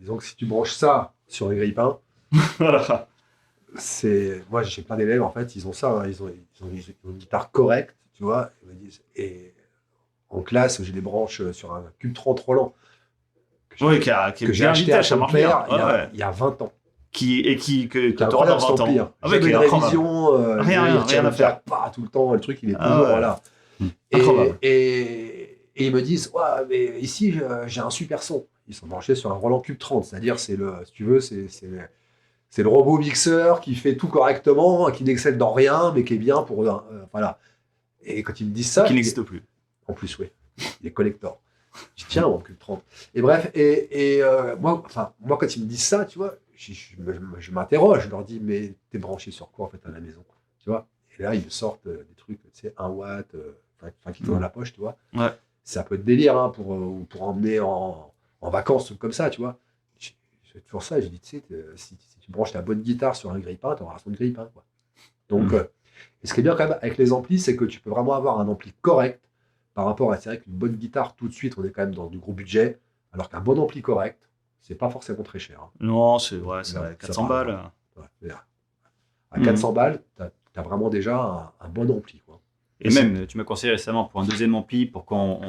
Disons que si tu branches ça sur un grille-pain, Voilà. moi j'ai plein d'élèves en fait, ils ont ça, hein, ils ont une guitare correcte, tu vois, ils me disent, et en classe j'ai des branches sur un Cube 30 Roland Oui, qui est que j'ai bien acheté à vintage, ça ton marche bien. père Ouais, ouais. il y a 20 ans. Que C'est tu auras dans incroyable cet 20 ampli, ans. hein. Ah ouais, Jamais qui est de incroyable. révision, Rien il tire à le faire. jack, pas tout le temps, le truc il est Ah toujours ouais. là. Incroyable. Et ils me disent, ouais, mais ici j'ai un super son. Ils sont branchés sur un Roland Cube 30, c'est-à-dire si tu veux, c'est le robot mixeur qui fait tout correctement, qui n'excelle dans rien, mais qui est bien pour voilà. Et quand ils me disent ça, Qui n'existe plus. en plus, oui, il est collector. Je dis, tiens, mon Cube 30. Et bref, moi, quand ils me disent ça, tu vois, je m'interroge, je leur dis, mais t'es branché sur quoi en fait à la maison, tu vois? Et là, ils me sortent des trucs, tu sais, 1 watt, qui tournent dans la poche, tu vois. Ouais. C'est un peu de délire hein, pour emmener en vacances, trucs comme ça, tu vois. C'est toujours ça, j'ai dit, tu sais, si tu branches ta bonne guitare sur un grille-pain, tu auras un son de grille-pain, quoi. Donc, et ce qui est bien quand même avec les amplis, c'est que tu peux vraiment avoir un ampli correct par rapport à, c'est vrai qu'une bonne guitare, tout de suite, on est quand même dans du gros budget, alors qu'un bon ampli correct, c'est pas forcément très cher. Hein. Non, c'est vrai, Ça 400 parle, balles. ouais, c'est-à-dire, à 400 balles, t'as vraiment déjà un bon ampli, quoi. Et même, tu m'as conseillé récemment pour un deuxième ampli, pour quand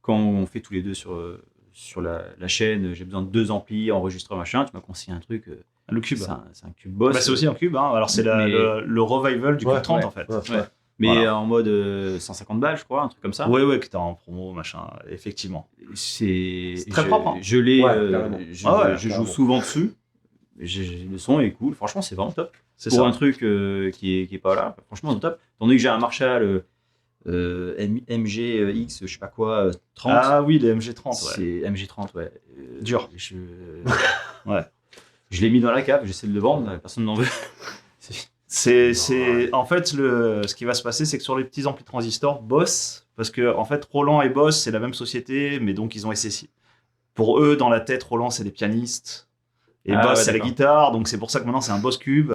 on fait tous les deux sur la chaîne, j'ai besoin de 2 amplis, enregistreur, machin, tu m'as conseillé un truc. Le Cube. C'est un Cube Boss. Bah, c'est aussi un Cube. Hein. Alors, c'est le revival du Cube 30, en fait. Ouais. Mais Voilà. en mode 150 balles, je crois, un truc comme ça. Ouais, qui était en promo, machin, effectivement. C'est très propre. Hein. Je l'ai, carrément. je joue souvent dessus. Le son est cool, franchement, c'est vraiment top. C'est Pour ça. un truc qui est pas là, franchement, c'est top. Tandis que j'ai un Marshall MGX, je sais pas quoi, 30. Ah oui, les MG30, ouais. C'est MG30, ouais. Dur. Ouais. Je l'ai mis dans la cave, j'essaie de le vendre, personne n'en veut. En fait, ce qui va se passer, c'est que sur les petits amplis transistors, Boss, parce que en fait, Roland et Boss, c'est la même société, mais donc ils ont SSI. Pour eux, dans la tête, Roland, c'est des pianistes, et Boss, c'est la guitare, donc c'est pour ça que maintenant, c'est un Boss Cube.